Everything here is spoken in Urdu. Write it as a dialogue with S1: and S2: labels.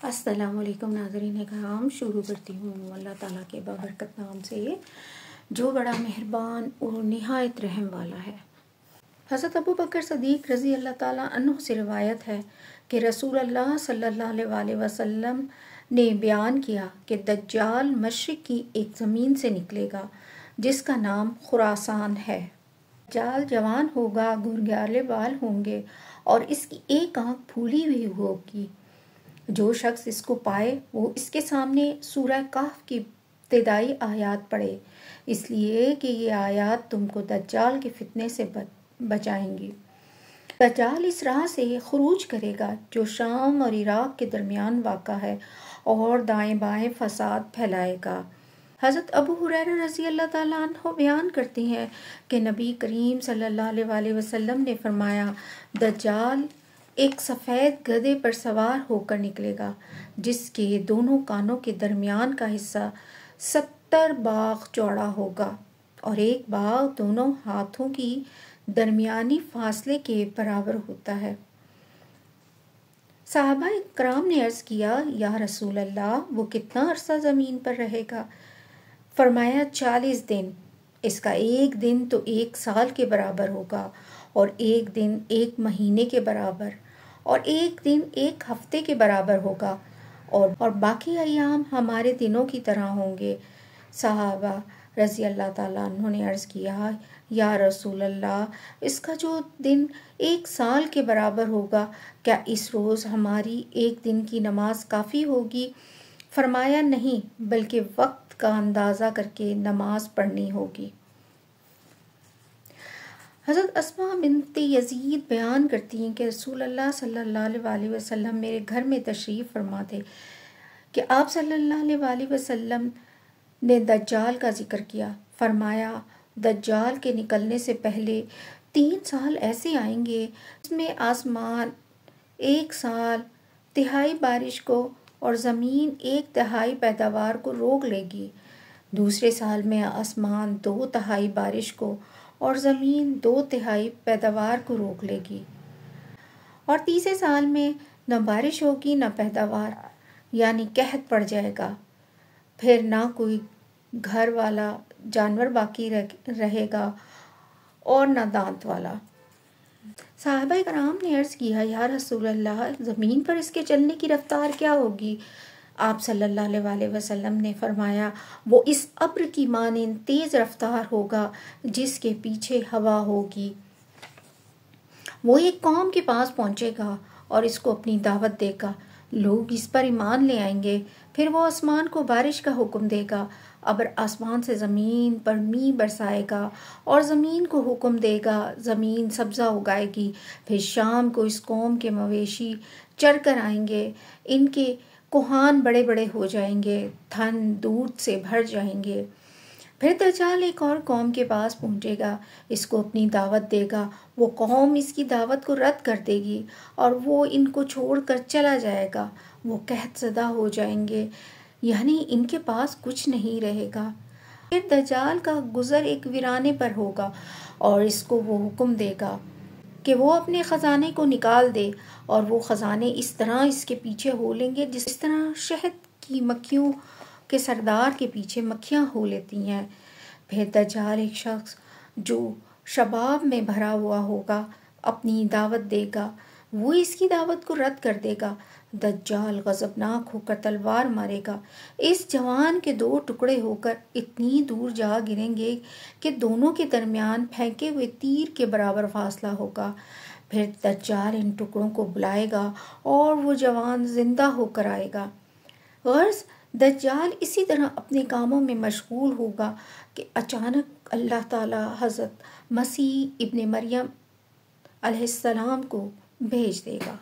S1: السلام علیکم ناظرین کرام، شروع کرتی ہوں اللہ تعالیٰ کے بابرکت نام سے جو بڑا مہربان اور نہایت رحم والا ہے۔ حضرت ابو بکر صدیق رضی اللہ تعالیٰ عنہ سے روایت ہے کہ رسول اللہ صلی اللہ علیہ وسلم نے بیان کیا کہ دجال مشرق کی ایک زمین سے نکلے گا جس کا نام خراسان ہے۔ دجال جوان ہوگا، گھرگھرالے بال ہوں گے اور اس کی ایک آنکھ پھولی ہوئی ہوگی۔ جو شخص اس کو پائے وہ اس کے سامنے سورہ کہف کی ابتدائی آیات پڑھے، اس لیے کہ یہ آیات تم کو دجال کے فتنے سے بچائیں گی۔ دجال اس راہ سے خروج کرے گا جو شام اور عراق کے درمیان واقع ہے اور دائیں بائیں فساد پھیلائے گا۔ حضرت ابو ہریرہ رضی اللہ تعالیٰ عنہ بیان کرتے ہیں کہ نبی کریم صلی اللہ علیہ وسلم نے فرمایا، دجال ایک سفید گدھے پر سوار ہو کر نکلے گا جس کے دونوں کانوں کے درمیان کا حصہ 70 باغ چوڑا ہوگا اور ایک باغ دونوں ہاتھوں کی درمیانی فاصلے کے برابر ہوتا ہے۔ صحابہ کرام نے عرض کیا، یا رسول اللہ وہ کتنا عرصہ زمین پر رہے گا؟ فرمایا 40 دن۔ اس کا ایک دن تو 1 سال کے برابر ہوگا اور ایک دن 1 مہینے کے برابر اور ایک دن 1 ہفتے کے برابر ہوگا اور باقی ایام ہمارے دنوں کی طرح ہوں گے۔ صحابہ رضی اللہ تعالیٰ عنہ نے عرض کیا، یا رسول اللہ اس کا جو دن 1 سال کے برابر ہوگا، کیا اس روز ہماری 1 دن کی نماز کافی ہوگی؟ فرمایا نہیں، بلکہ وقت کا اندازہ کر کے نماز پڑھنی ہوگی۔ حضرت اسماء بنت یزید بیان کرتی ہیں کہ رسول اللہ صلی اللہ علیہ وسلم میرے گھر میں تشریف فرما تھے کہ آپ صلی اللہ علیہ وسلم نے دجال کا ذکر کیا۔ فرمایا، دجال کے نکلنے سے پہلے 3 سال ایسے آئیں گے جس میں آسمان 1 سال تہائی بارش کو اور زمین 1 تہائی پیداوار کو روک لے گی۔ دوسرے سال میں آسمان 2 تہائی بارش کو اور زمین 2 تہائی پیداوار کو روک لے گی، اور تیسرے سال میں نہ بارش ہوگی نہ پیداوار، یعنی قحط پڑ جائے گا، پھر نہ کوئی گھر والا جانور باقی رہے گا اور نہ دانت والا۔ صحابہ کرام نے عرض کیا، یا رسول اللہ زمین پر اس کے چلنے کی رفتار کیا ہوگی؟ آپ صلی اللہ علیہ وسلم نے فرمایا، وہ اس ابر کی مانند تیز رفتار ہوگا جس کے پیچھے ہوا ہوگی۔ وہ ایک قوم کے پاس پہنچے گا اور اس کو اپنی دعوت دے گا، لوگ اس پر ایمان لے آئیں گے، پھر وہ آسمان کو بارش کا حکم دے گا، ابر آسمان سے زمین پر می برسائے گا اور زمین کو حکم دے گا، زمین سبزہ اگائے گی، پھر شام کو اس قوم کے مویشی چر کر آئیں گے، ان کے کوہان بڑے بڑے ہو جائیں گے، دھن دودھ سے بھر جائیں گے۔ پھر دجال ایک اور قوم کے پاس پہنچے گا، اس کو اپنی دعوت دے گا، وہ قوم اس کی دعوت کو رد کر دے گی اور وہ ان کو چھوڑ کر چلا جائے گا، وہ قحط زدہ ہو جائیں گے، یعنی ان کے پاس کچھ نہیں رہے گا۔ پھر دجال کا گزر ایک ویرانے پر ہوگا اور اس کو وہ حکم دے گا کہ وہ اپنے خزانے کو نکال دے، اور وہ خزانے اس طرح اس کے پیچھے ہو لیں گے جس طرح شہد کی مکھیوں کے سردار کے پیچھے مکھیاں ہو لیتی ہیں۔ پھر دجال ایک شخص جو شباب میں بھرا ہوا ہوگا اپنی دعوت دے گا، وہ اس کی دعوت کو رد کر دے گا۔ دجال غضبناک ہو کر تلوار مارے گا، اس جوان کے 2 ٹکڑے ہو کر اتنی دور جا گریں گے کہ دونوں کے درمیان پھینکے ہوئے تیر کے برابر فاصلہ ہوگا۔ پھر دجال ان ٹکڑوں کو بلائے گا اور وہ جوان زندہ ہو کر آئے گا۔ غرض دجال اسی طرح اپنے کاموں میں مشغول ہوگا کہ اچانک اللہ تعالیٰ حضرت مسیح ابن مریم علیہ السلام کو بھیج دے گا۔